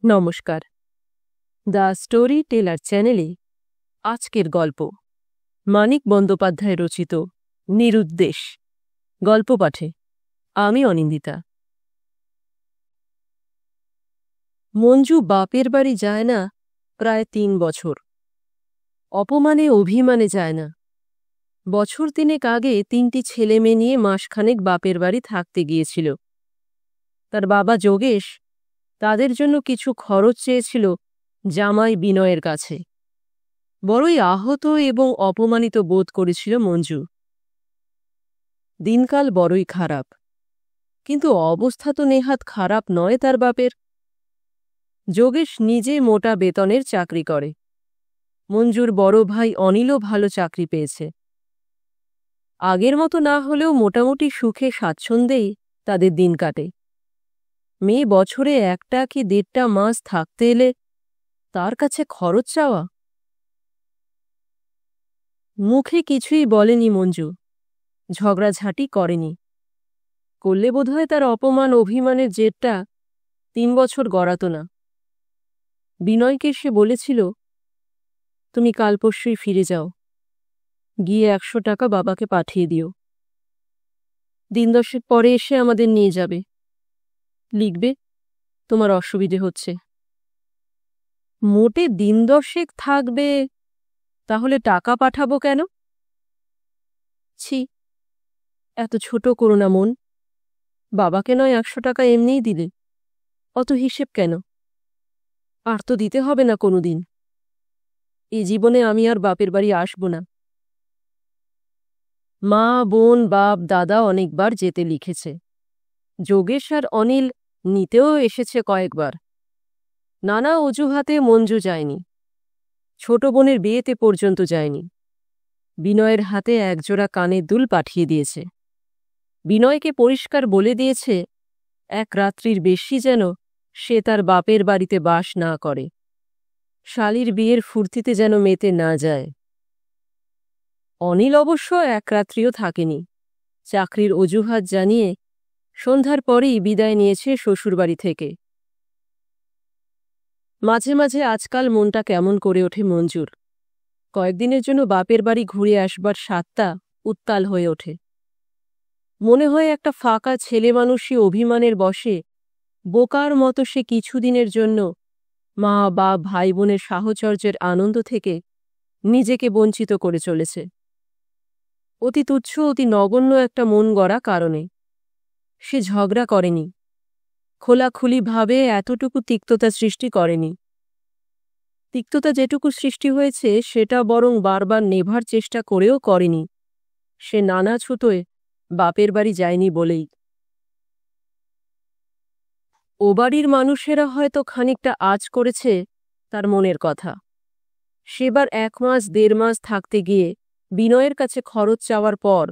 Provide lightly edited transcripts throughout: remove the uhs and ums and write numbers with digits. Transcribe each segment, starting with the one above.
নমস্কার। The story teller চ্যানেলে আজকের গল্প মানিক বন্দ্যোপাধ্যায় রচিত নিরুদ্দেশ। গল্প পাঠে আমি অনিন্দিতা। মঞ্জু বাপের বাড়ি যায় না প্রায় ৩ বছর। অপমানে অভিমানে যায় না। বছর ৩ আগে ৩টি ছেলে মেয়ে নিয়ে মাসখানেক বাপের বাড়ি থাকতে গিয়েছিল। তার বাবা যোগেশ তাদের জন্য কিছু খরচ চেয়েছিল জামাই বিনয়ের কাছে। বড়ই আহত এবং অপমানিত বোধ করেছিল মঞ্জু। দিনকাল বড়ই খারাপ, কিন্তু অবস্থা তো নেহাত খারাপ নয় তার বাপের। যোগেশ নিজে মোটা বেতনের চাকরি করে। মঞ্জুর বড় ভাই অনিলও ভালো চাকরি পেয়েছে। আগের মতো না হলেও মোটামুটি সুখে স্বাচ্ছন্দ্যেই তাদের দিন কাটে। মেয়ে বছরে ১টা কি ১.৫টা মাস থাকতে এলে তার কাছে খরচ চাওয়া। মুখে কিছুই বলেনি মঞ্জু, ঝগড়াঝাঁটি করেনি। করলে বোধহয় তার অপমান অভিমানের জেরটা ৩ বছর গড়াত না। বিনয়কে সে বলেছিল, তুমি কাল পরশুই ফিরে যাও, গিয়ে ১০০ টাকা বাবাকে পাঠিয়ে দিও। দিন ১০ পরে এসে আমাদের নিয়ে যাবে। লিখবে তোমার অসুবিধে হচ্ছে। মোটে দিন ১০ থাকবে, তাহলে টাকা পাঠাবো কেন? ছি, এত ছোট করো না মন। বাবাকে নয় ১০০ টাকা এমনিই দিলে, অত হিসেব কেন? আর তো দিতে হবে না কোনোদিন। এ জীবনে আমি আর বাপের বাড়ি আসব না। মা, বোন, বাপ, দাদা অনেকবার যেতে লিখেছে। যোগেশ আর অনিল নিতেও এসেছে কয়েকবার। নানা অজুহাতে মঞ্জু যায়নি। ছোট বোনের বিয়েতে পর্যন্ত যায়নি। বিনয়ের হাতে একজোড়া কানের দুল পাঠিয়ে দিয়েছে। বিনয়কে পরিষ্কার বলে দিয়েছে, এক রাত্রির বেশি যেন সে তার বাপের বাড়িতে বাস না করে। শালির বিয়ের ফুর্তিতে যেন মেতে না যায়। অনিল অবশ্য এক রাত্রিও থাকেনি। চাকরির অজুহাত জানিয়ে সন্ধ্যার পরেই বিদায় নিয়েছে শ্বশুরবাড়ি থেকে। মাঝে মাঝে আজকাল মনটা কেমন করে ওঠে মঞ্জুর। কয়েকদিনের জন্য বাপের বাড়ি ঘুরে আসবার স্বাদটা উত্তাল হয়ে ওঠে। মনে হয় একটা ফাঁকা ছেলে মানুষই অভিমানের বশে বোকার মতো সে কিছুদিনের জন্য মা, বাপ, ভাই বোনের সাহচর্যের আনন্দ থেকে নিজেকে বঞ্চিত করে চলেছে। অতি তুচ্ছ, অতি নগণ্য একটা মন গড়া কারণে। সে ঝগড়া করেনি, খোলাখুলিভাবে এতটুকু তিক্ততা সৃষ্টি করেনি। তিক্ততা যেটুকু সৃষ্টি হয়েছে সেটা বরং বারবার নেভার চেষ্টা করেও করেনি। সে নানা ছুতোয় বাপের বাড়ি যায়নি বলেই। ও বাড়ির মানুষেরা হয়তো খানিকটা আঁচ করেছে তার মনের কথা। সেবার ১ মাস ১.৫ মাস থাকতে গিয়ে বিনয়ের কাছে খরচ চাওয়ার পর,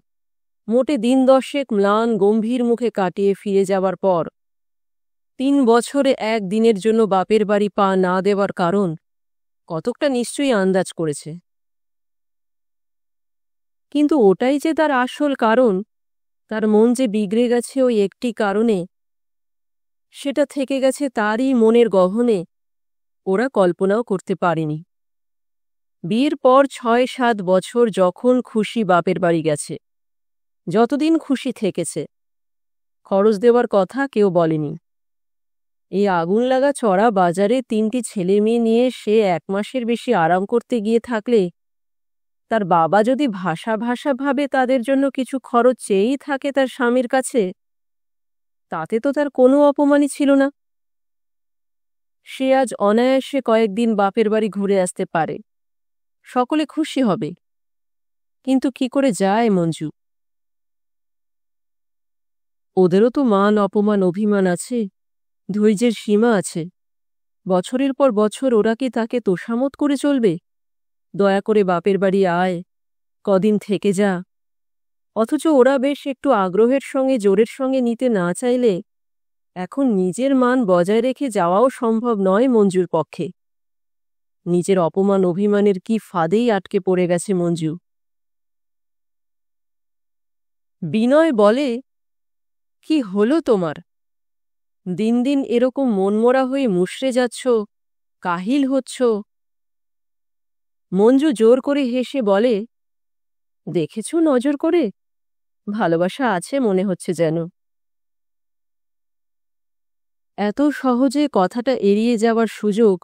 মোটে দিন ১০ ম্লান গম্ভীর মুখে কাটিয়ে ফিরে যাবার পর ৩ বছরে ১ দিনের জন্য বাপের বাড়ি পা না দেওয়ার কারণ কতকটা নিশ্চয়ই আন্দাজ করেছে। কিন্তু ওটাই যে তার আসল কারণ, তার মন যে বিগড়ে গেছে ওই একটি কারণে, সেটা থেকে গেছে তারই মনের গহনে, ওরা কল্পনাও করতে পারেনি। বিয়ের পর ৬-৭ বছর যখন খুশি বাপের বাড়ি গেছে, যতদিন খুশি থেকেছে, খরচ দেওয়ার কথা কেউ বলেনি। এই আগুন লাগা চড়া বাজারে ৩টি ছেলে মেয়ে নিয়ে সে ১ মাসের বেশি আরাম করতে গিয়ে থাকলে তার বাবা যদি ভাষা ভাবে তাদের জন্য কিছু খরচ চেয়েই থাকে তার স্বামীর কাছে, তাতে তো তার কোনো অপমানই ছিল না। সে আজ অনায়াসে কয়েকদিন বাপের বাড়ি ঘুরে আসতে পারে, সকলে খুশি হবে। কিন্তু কি করে যায় মঞ্জু? ওদেরও তো মান, অপমান, অভিমান আছে, ধৈর্যের সীমা আছে। বছরের পর বছর ওরা কি তাকে তোষামত করে চলবে? দয়া করে বাপের বাড়ি আয়, কদিন থেকে যা। অথচ ওরা বেশ একটু আগ্রহের সঙ্গে জোরের সঙ্গে নিতে না চাইলে এখন নিজের মান বজায় রেখে যাওয়াও সম্ভব নয় মঞ্জুর পক্ষে। নিজের অপমান অভিমানের কি ফাঁদেই আটকে পড়ে গেছে মঞ্জু। বিনয় বলে, কি হলো তোমার? দিন দিন এরকম মনমরা হয়ে মুষড়ে যাচ্ছ, কাহিল হচ্ছ। মঞ্জু জোর করে হেসে বলে, দেখেছ নজর করে? ভালোবাসা আছে মনে হচ্ছে যেন। এত সহজে কথাটা এড়িয়ে যাওয়ার সুযোগ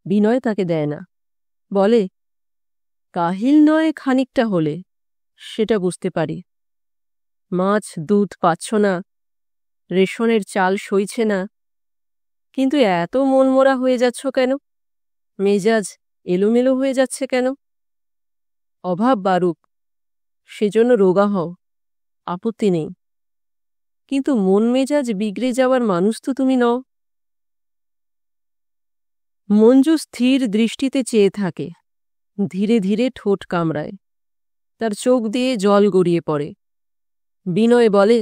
বিনয় তাকে দেয় না। বলে, কাহিল নয় খানিকটা হলে, সেটা বুঝতে পারি। মাছ দুধ পাচ্ছ না, রেশনের চাল সইছে না, কিন্তু এত মনমরা হয়ে যাচ্ছ কেন? মেজাজ এলোমেলো হয়ে যাচ্ছে কেন? অভাব বাড়ুক, সেজন্য রোগা হও, আপত্তি নেই, কিন্তু মন মেজাজ বিগড়ে যাওয়ার মানুষ তো তুমি নও। মঞ্জু স্থির দৃষ্টিতে চেয়ে থাকে, ধীরে ধীরে ঠোঁট কামড়ায়, তার চোখ দিয়ে জল গড়িয়ে পড়ে। বিনয় বলে,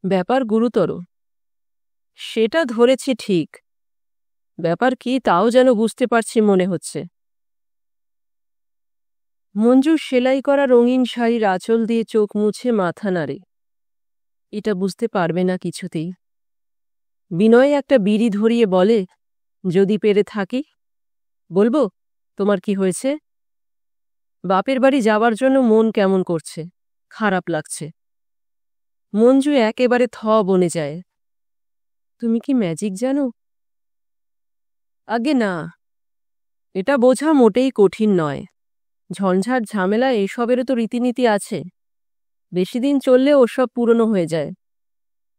ব্যাপার গুরুতর। সেটা ধরেছি ঠিক, ব্যাপার কি তাও যেন বুঝতে পারছি মনে হচ্ছে। মঞ্জু সেলাই করা রঙিন শাড়ির আঁচল দিয়ে চোখ মুছে মাথা নাড়ে। এটা বুঝতে পারবে না কিছুতেই। বিনয় একটা বিড়ি ধরিয়ে বলে, যদি পেরে থাকি। বলবো তোমার কি হয়েছে? বাপের বাড়ি যাবার জন্য মন কেমন করছে, খারাপ লাগছে। মঞ্জু একেবারে বনে যায়। তুমি কি ম্যাজিক জানো? আগে না, এটা বোঝা মোটেই কঠিন নয়। ঝঞ্ঝাট ঝামেলা এসবেরও তো রীতিনীতি আছে, বেশি দিন চললে ওসব পুরনো হয়ে যায়।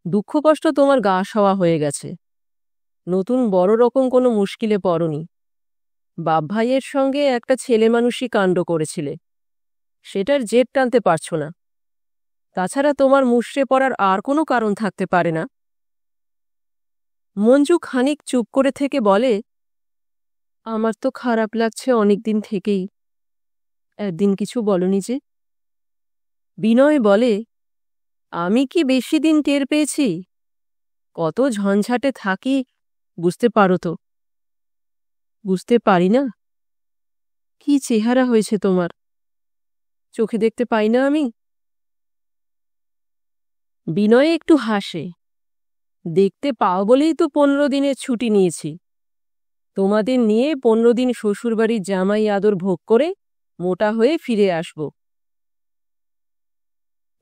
দুঃখ কষ্ট তোমার গা সওয়া হয়ে গেছে, নতুন বড় রকম কোনো মুশকিলে পড়নি। বাপ ভাইয়ের সঙ্গে একটা ছেলে মানুষই কাণ্ড করেছিলে, সেটার জেদ টানতে পারছ না। তাছাড়া তোমার মুষড়ে পড়ার আর কোনো কারণ থাকতে পারে না। মঞ্জু খানিক চুপ করে থেকে বলে, আমার তো খারাপ লাগছে অনেকদিন থেকেই। একদিন কিছু বলনি যে? বিনয় বলে, আমি কি বেশি দিন টের পেয়েছি? কত ঝঞ্ঝাটে থাকি, বুঝতে পারো তো? বুঝতে পারি না? কি চেহারা হয়েছে তোমার, চোখে দেখতে পাই না আমি? বিনয় একটু হাসে, দেখতে পাও বলেই তো 15 দিনের ছুটি নিয়েছি। তোমাদের নিয়ে 15 দিন শ্বশুরবাড়ির জামাই আদর ভোগ করে মোটা হয়ে ফিরে আসব।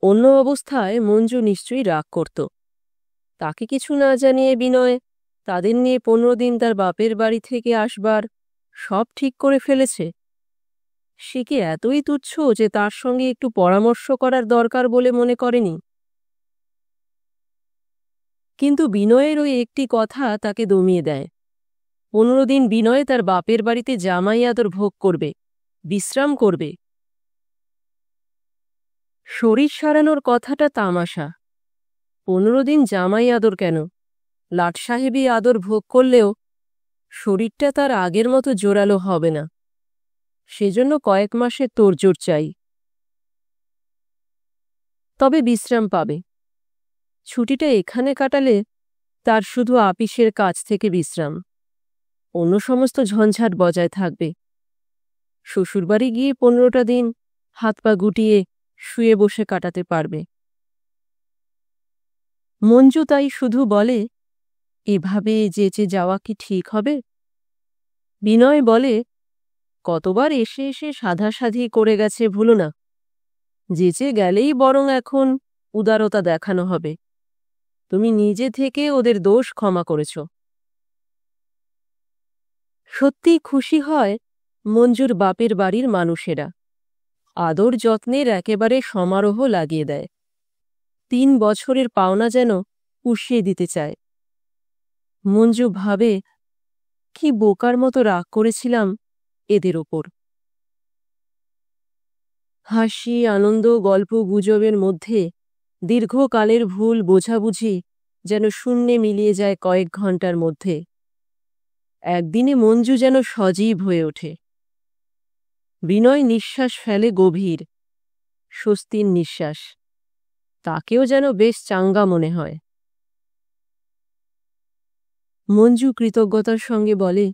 অন্য অবস্থায় মঞ্জু নিশ্চয়ই রাগ করত। তাকে কিছু না জানিয়ে বিনয় তাদের নিয়ে 15 দিন তার বাপের বাড়ি থেকে আসবার সব ঠিক করে ফেলেছে। সে কি এতই তুচ্ছ যে তার সঙ্গে একটু পরামর্শ করার দরকার বলে মনে করেনি? কিন্তু বিনয়ের ওই একটি কথা তাকে দমিয়ে দেয়। 15 দিন বিনয় তার বাপের বাড়িতে জামাই আদর ভোগ করবে, বিশ্রাম করবে। শরীর সারানোর কথাটা তামাশা। 15 দিন জামাই আদর কেন, লাট সাহেবী আদর ভোগ করলেও শরীরটা তার আগের মতো জোরালো হবে না। সেজন্য কয়েক মাসের তোড়জোড় চাই। তবে বিশ্রাম পাবে। ছুটিটা এখানে কাটালে তার শুধু আপিসের কাজ থেকে বিশ্রাম, অন্য সমস্ত ঝঞ্ঝাট বজায় থাকবে। শ্বশুরবাড়ি গিয়ে 15টা দিন হাত পা গুটিয়ে শুয়ে বসে কাটাতে পারবে। মঞ্জু তাই শুধু বলে, এভাবে যেচে যাওয়া কি ঠিক হবে? বিনয় বলে, কতবার এসে এসে সাধাসাধি করে গেছে ভুলো না। যেচে গেলেই বরং এখন উদারতা দেখানো হবে। তুমি নিজে থেকে ওদের দোষ ক্ষমা করেছ। সত্যি খুশি হয় মঞ্জুর বাপের বাড়ির মানুষেরা। আদর যত্নের একেবারে সমারোহ লাগিয়ে দেয়। 3 বছরের পাওনা যেন পুষিয়ে দিতে চায়। মঞ্জু ভাবে, কি বোকার মতো রাগ করেছিলাম এদের ওপর। হাসি আনন্দ গল্প গুজবের মধ্যে দীর্ঘকালের ভুল বোঝাবুঝি যেন শূন্যে মিলিয়ে যায় কয়েক ঘন্টার মধ্যে। একদিনে মঞ্জু যেন সজীব হয়ে ওঠে। বিনয় নিঃশ্বাস ফেলে গভীর, স্বস্তির নিঃশ্বাস। তাকেও যেন বেশ চাঙ্গা মনে হয়। মঞ্জু কৃতজ্ঞতার সঙ্গে বলে,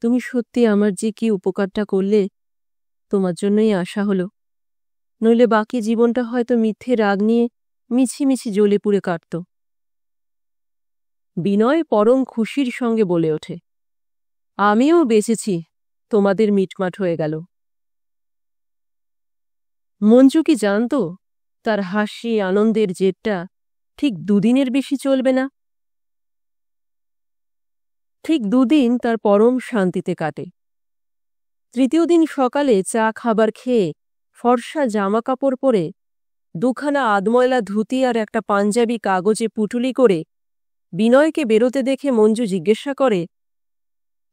তুমি সত্যি আমার যে কি উপকারটা করলে, তোমার জন্যই আশা হলো। নইলে বাকি জীবনটা হয়তো মিথ্যে রাগ নিয়ে মিছিমিছি জ্বলে পুড়ে কাটত। বিনয় পরম খুশির সঙ্গে বলে ওঠে, আমিও বেঁচেছি, তোমাদের মিটমাট হয়ে গেল। মঞ্জু কি জানত তার হাসি আনন্দের জেদটা ঠিক দুদিনের বেশি চলবে না? ঠিক দুদিন তার পরম শান্তিতে কাটে। তৃতীয় দিন সকালে চা খাবার খেয়ে ফর্সা জামা কাপড় পরে দুখানা আধময়লা ধুতি আর একটা পাঞ্জাবি কাগজে পুটুলি করে বিনয়কে বেরোতে দেখে মঞ্জু জিজ্ঞাসা করে,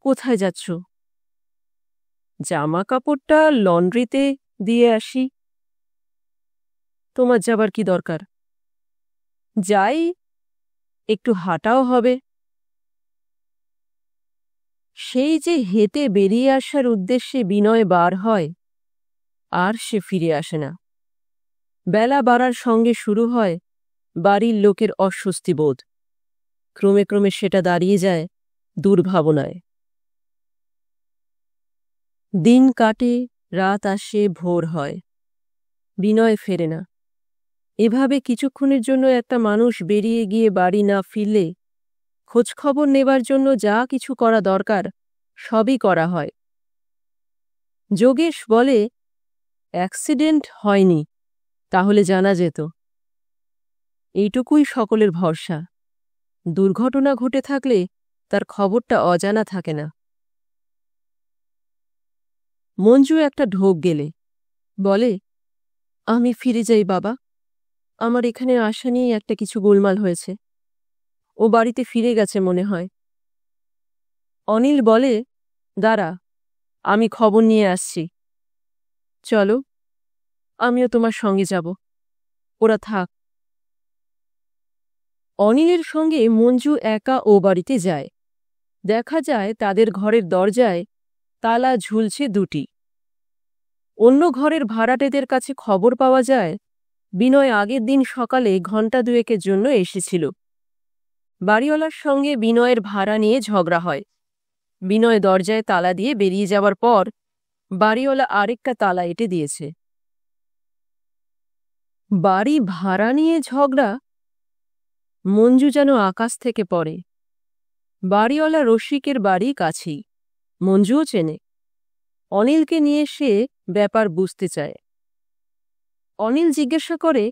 কোথায় যাচ্ছ? জামা কাপড়টা লন্ড্রিতে দিয়ে আসি। তোমার যাবার কি দরকার? যাই, একটু হাঁটাও হবে। সেই যে হেঁটে বেরিয়ে আসার উদ্দেশ্যে বিনয় বার হয়, আর সে ফিরে আসে না। বেলা বাড়ার সঙ্গে শুরু হয় বাড়ির লোকের অস্বস্তি বোধ। ক্রমে ক্রমে সেটা দাঁড়িয়ে যায় দুর্ভাবনায়। দিন কাটে, রাত আসে, ভোর হয়, বিনয় ফেরে না। এভাবে কিছুক্ষণের জন্য একটা মানুষ বেরিয়ে গিয়ে বাড়ি না ফিরলে খোঁজখবর নেবার জন্য যা কিছু করা দরকার সবই করা হয়। যোগেশ বলে, অ্যাক্সিডেন্ট হয়নি, তাহলে জানা যেত। এইটুকুই সকলের ভরসা। দুর্ঘটনা ঘটে থাকলে তার খবরটা অজানা থাকে না। মঞ্জু একটা ঢোক গেলে বলে, আমি ফিরে যাই বাবা, আমার এখানে আসা নিয়েই একটা কিছু গোলমাল হয়েছে। ও বাড়িতে ফিরে গেছে মনে হয়। অনিল বলে, দাঁড়া, আমি খবর নিয়ে আসছি। চলো, আমিও তোমার সঙ্গে যাব। ওরা থাক। অনিলের সঙ্গে মঞ্জু একা ও বাড়িতে যায়। দেখা যায় তাদের ঘরের দরজায় তালা ঝুলছে দুটি। অন্য ঘরের ভাড়াটেদের কাছে খবর পাওয়া যায় বিনয় আগের দিন সকালে ঘণ্টা দুয়েকের জন্য এসেছিল। বাড়িওয়ালার সঙ্গে বিনয়ের ভাড়া নিয়ে ঝগড়া হয়। বিনয় দরজায় তালা দিয়ে বেরিয়ে যাওয়ার পর বাড়িওয়ালা আরেকটা তালা এঁটে দিয়েছে। বাড়ি ভাড়া নিয়ে ঝগড়া? মঞ্জু যেন আকাশ থেকে পড়ে। বাড়িওয়ালা রসিকের বাড়ি কাছেই, মঞ্জুও চেনে। অনিলকে নিয়ে সে ব্যাপার বুঝতে চায়। অনিল জিজ্ঞাসা করে,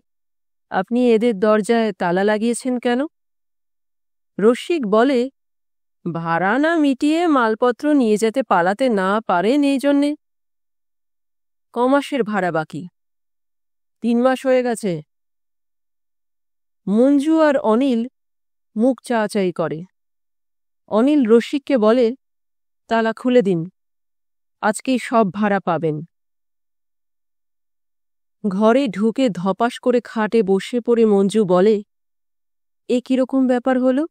আপনি এদের দরজায় তালা লাগিয়েছেন কেন? রসিক বলে, ভাড়া না মিটিয়ে মালপত্র নিয়ে যেতে পালাতে না পারেন এই জন্যে। কমাসের ভাড়া বাকি? 3 মাস হয়ে গেছে। মঞ্জু আর অনিল মুখ চাচাই করে। অনিল রসিককে বলে, তালা খুলে দিন, আজকেই সব ভাড়া পাবেন। ঘরে ঢুকে ধপাস করে খাটে বসে পড়ে মঞ্জু বলে, এ কিরকম ব্যাপার হলো?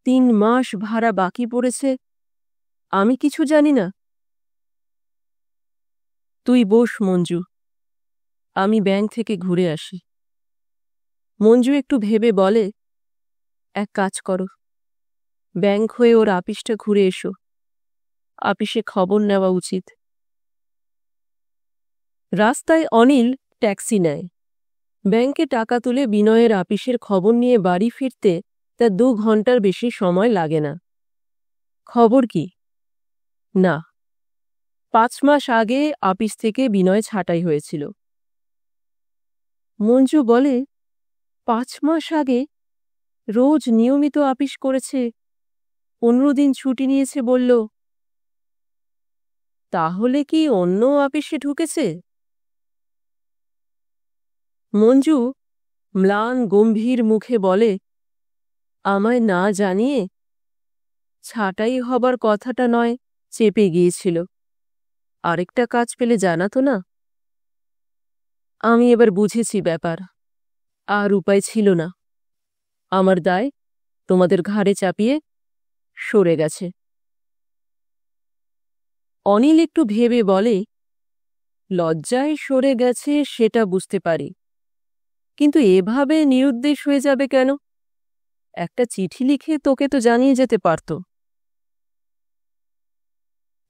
3 মাস ভাড়া বাকি পড়েছে, আমি কিছু জানি না? তুই বস মঞ্জু, আমি ব্যাংক থেকে ঘুরে আসি। মঞ্জু একটু ভেবে বলে, এক কাজ করো, ব্যাংক হয়ে ওর আপিসটা ঘুরে এসো, আপিসে খবর নেওয়া উচিত। রাস্তায় অনিল ট্যাক্সি নেয়। ব্যাংকে টাকা তুলে বিনয়ের আপিসের খবর নিয়ে বাড়ি ফিরতে তার 2 ঘন্টার বেশি সময় লাগে না। খবর কি? না, 5 মাস আগে আপিস থেকে বিনয় ছাঁটাই হয়েছিল। মঞ্জু বলে, 5 মাস আগে? রোজ নিয়মিত আপিস করেছে, 15 দিন ছুটি নিয়েছে বলল। তাহলে কি অন্য আপিসে ঢুকেছে? মঞ্জু ম্লান গম্ভীর মুখে বলে, আমায় না জানিয়ে? ছাঁটাই হবার কথাটা নয় চেপে গিয়েছিল, আরেকটা কাজ পেলে জানাতো না? আমি এবার বুঝেছি ব্যাপার, আর উপায় ছিল না। আমার দায় তোমাদের ঘাড়ে চাপিয়ে সরে গেছে। অনিল একটু ভেবে বলে, লজ্জায় সরে গেছে সেটা বুঝতে পারি, কিন্তু এভাবে নিরুদ্দেশ হয়ে যাবে কেন? একটা চিঠি লিখে তোকে তো জানিয়ে যেতে পারত।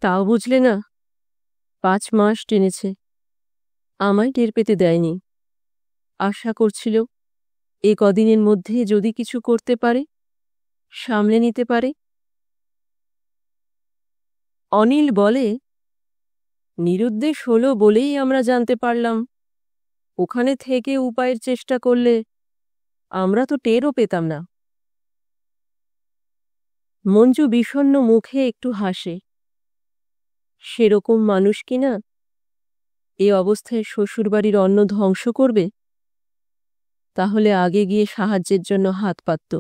তাও বুঝলে না? 5 মাস টেনেছে, আমায় টের পেতে দেয়নি। আশা করছিল এ কদিনের মধ্যে যদি কিছু করতে পারে। সামলে নিতে পারে। অনিল বলে, নিরুদ্দেশ হলো বলেই আমরা জানতে পারলাম। ওখানে থেকে উপায়ের চেষ্টা করলে আমরা তো টেরও পেতাম না। মঞ্জু বিষণ্ণ মুখে একটু হাসে। সেরকম মানুষ কিনা এ অবস্থায় শ্বশুরবাড়ির অন্ন ধ্বংস করবে? তাহলে আগে গিয়ে সাহায্যের জন্য হাত পাতত।